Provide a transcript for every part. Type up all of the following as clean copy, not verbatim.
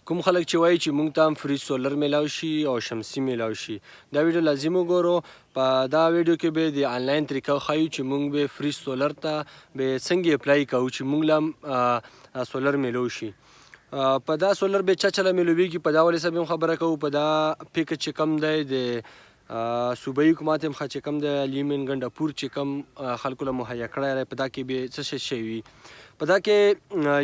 کوم خلک چې وایي چې موږ ته هم فری سولر میلاو شي او شمسي میلاو شي دا ویډیو لازم وګورو. په دا ویډیو کې به د آنلاین طریقه ښایو چې موږ به فری سولر ته به څنګه اپلای کوو چې موږ له سولر میلو شي. په دا سولر به چا میلویږي په دا ولې سبب خبره کوو. په دا پیکج چې کم دی د صوبایي حکومت هم چې کم د لیمن ګنډاپور چې کم خلکو له مهیا کړی دی په دا کې به څه شی وي. په دا کې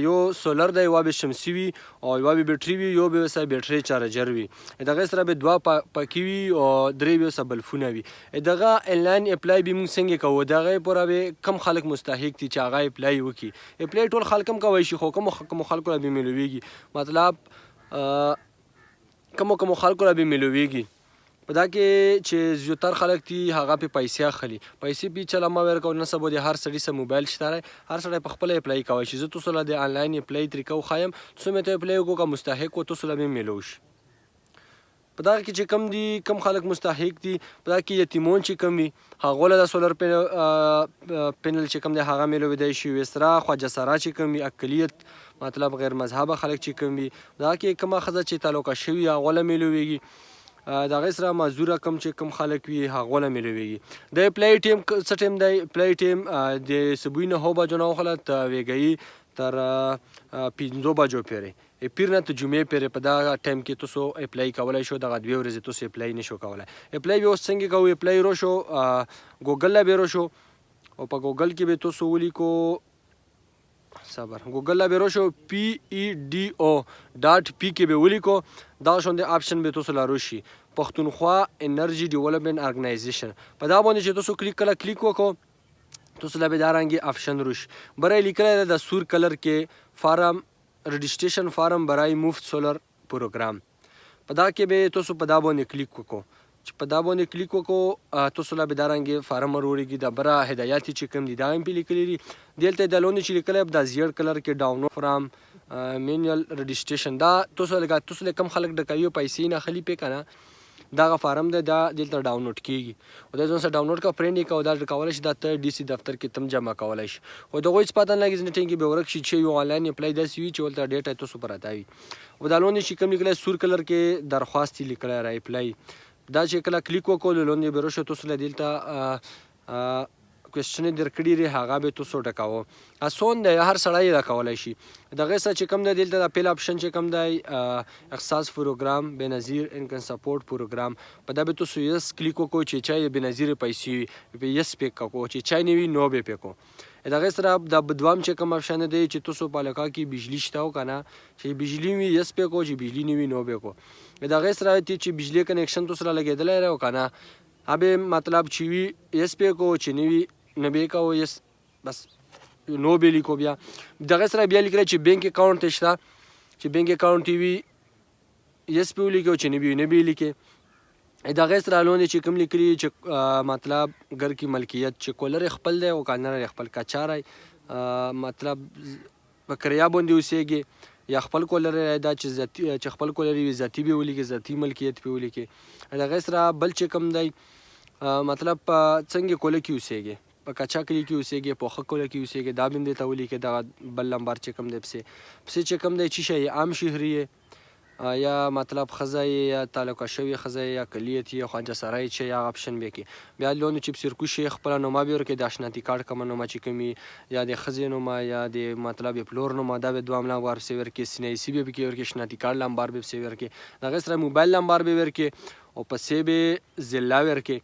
یو سولر دی یوه به شمسي وي او یوه به بیټري وي یو به ورسره بیټري چارجر وي. د هغې سره به دوه پکې وي او درې به ورسره بلفونه وي. دغه انلاین اپلای به موږ څنګه کوو د هغې پوره به کم خلک مستحق دي چې هغه اپلای وکړي. اپلای ټول خلک هم کولی شي خو کومو خلکو له به میلویږي مطلب کومو خلکو له به میلویږي. په دا کې چې زیاتر خلک دي هغه پې پیسې اخلي. پیسې به چله مه ورکوو نه سبا د هر سړي سره موبایل شته دی هر سړی په خپله اپلای کولی شي. زه تاسو له د آنلاین اپلای طریقه وښایم تاسو مې ته اپلای وکړو که مستحق و تاسو له به میلو شي. په دغه کې چې کم دي کم خلک مستحق دي په دغه کې یتیمون چې کم وي هغو له د سولر پینل چې کم دی هغه میلویدی شي. ویسرا خواجه سرا چې کم وي اقلیت مطلب غیر مذهبه خلک چې کم وي دغه کې کومه ښځه چې تعلقه شوي هغو له میلویږي. د هغې سره معذوره کم چې کم خلک وي هغو له میلویږي. د اپلای ټیم څه ټیم دی اپلای ټیم د صبحي 9 بجو نه وخله تر ویګهي تر 5 بجو پورې پیر نه تر جمعې پورې په دغه ټایم کې تاسو اپلای کولی شو. دغه 2 ورځې تاسو اپلای نشو کولی. اپلای به اوس څنګه کوو اپلای روشو ګوګل له به روشو او په ګوګل کې به تاسو ولیکو صبر ګوګل له به روشو PEDO.P کې به ولیکو دغه شانې آپشن به تاسو له روشي پښتونخوا انرژي ډیولپمنټ ارګنایزیشن په دا باندې چې تاسو کله کلیک وکړو تاسو له به دا رنګې آپشن روشي برای لیکلی دی د سور کلر کې فارم رجسټریشن فارم برای مفت سولر پروګرام. په دا کې به تاسو په دا باندې کلیک وکړو چې په دا باندې کلیک وکړو تاسو له به دا رنګې فارم وروړېږي د بره هدایات چې کوم دي دا هم پې لیکلي دي. دلته د لاندې چې لیکلی دا زیړ کلر کې ډاونلوډ فرام مینوال رجسټریشن دا تاسو له کم خلک ډکوي پیسې نه اخلي پې که نه دغه فارم دی دا دلته ډاونلوډ کېږي او دا ځان سره ډاونلوډ کړه پرنټ یې کوه دا کولی شي دا ته DC دفتر کې تم جمع کولی شي. خو د هغوی څه پته نه لګي ځینې ټایم کې به ورک شي چې یو آنلاین اپلای داسې وي چې ولته ډیټا تاسو پراته وي. او دا لاندې چې کوم لیکلی سور کلر کې درخواست یې لیکلی را اپلای دا چې کله کلیک وکړو لاندې به راشو تاسو له دلته کوېسچن یې درکړي دي هغه به تاسو ډکوو. اسون دی هر سړی یې راکولی شي. د هغې سره چې کوم دی دلته د پیل آپشن چې کوم دی اختصاص پروګرام بېنظیر انکم سپورټ پروګرام په دا به تاسو یس کلیک وکړو چې چا یې بېنظیرې پیسې وي یس پې کوو چې چا نه وي نو به پې کوو. د هغې سره د دوام چې کوم آپشن دی چې تاسو په علاقه کې بجلي شته او که نه چې بجلي وي یس پې کوو چې بجلي نه وي نو به کوو. د هغې سره چې بجلي کنیکشن تاسو سره لګېدلی دی او که نه هغه مطلب چې وي یس پې کوو چې نه وي نه به یې کوو یس بس نو به لیکو. بیا د هغې سره بیا لیکلی چې بینک اکاونټ یې شته چې بینک اکاونټ یې وي یس پې ولیکو چې نه به وي نه به یې لیکې. د هغې سره لاندې چې کوم لیکلي چې مطلب ګر کی ملکیت چې کولر یې خپل دی او کارنر یې خپل کچاری مطلب په کریا باندې اوسېږي یا خپل کولر دا چې خپل کولر یې ذاتي به ولیکي ذاتي ملکیت پې ولیکي. د هغې سره بل چې کوم دی مطلب په څنګه کوله کې اوسېږي په کچا کلي کې اوسېږي په ښه کوله کې اوسېږي دا به هم دې ته ولیکې دغه بل نمبر چې کوم دی پسې چې کوم دی چې شی عام شهري یا مطلب ښځه یې یا تعلقه شوې ښځه یا کلیت یې خواجه سرای چې یا هغه به کې بیا لاندې چې سرکوش یې خپله نومه به ورکړي د اشناتي کارډ کومه نومه چې کوم یا د ښځې نومه یا د مطلب پلور نومه دا به دوهم نمبر پسې ورکړي سنایسي به پکې ورکړي شناتي کارډ نمبر به پسې ورکړي د هغې سره موبایل نمبر به ورکړي او پسې به ضلع ورکړي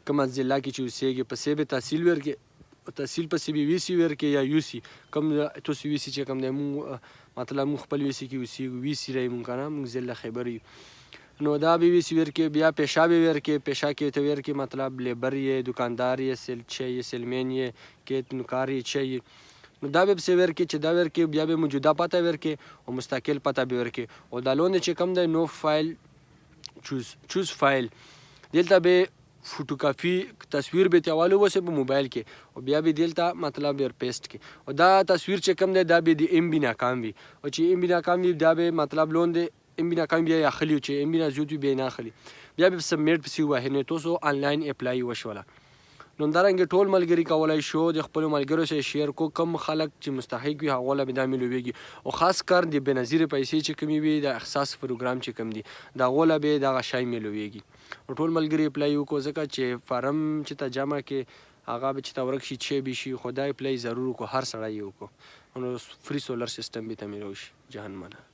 کومه ضلع کې چې اوسېږي پسې به تحصیل ورکړي تحصیل پسې به ویسي ورکړي یا یوسي کوم تاسو ویسي چې کوم دی مونږ مطلب مونږ خپل ویسي کې اوسېږو ویسي رایې مونږ که نه مونږ ضلع خیبر یو نو دا به ویسي ورکړي. بیا پیشه به ورکړي پیشه کې ته ورکړي مطلب لیبر یې دوکاندار یې سیلچی یې سیلمین یې کې نوکار یې چی یې نو دا به پسې ورکړي چې دا ورکړي بیا به موجوده پته ورکړي او مستقل پته به ورکړي او دا لاندې چې کوم دی نو فایل چوز فایل دلته به فوټوکاپي تصویر به تیوالو وسه په موبایل کې او بیا به دلته مطلب ور پیسټ کې او دا تصویر چې کوم دی دا به د ام بي ناکام وي او چې ام بي ناکام وي دا به مطلب لاندې ام بي ناکام بیا اخلي چې ام بي نه زیات وي بیا نه اخلي بیا به سبمیټ پسې ووهي نو تاسو آنلاین اپلای وشوله. نو همدارنګې ټول ملګري کولی شو د خپلو ملګرو سره شیر کو کم خلک چې مستحق وي هغو له به دا میلویږي او خاص کر د بېنظیرې پیسې چې کومې وي د احساس پروګرام چې کوم دي د هغو له به دغه شی میلویږي نو ټول ملګري اپلای وکړو ځکه چې فارم چې ته جمع کې هغه به چې ته ورک شي چې به شي خو دا اپلای ضرور وکړو هر سړی یې وکړو نو فری سولر سیسټم به ته میلو شي جهان منه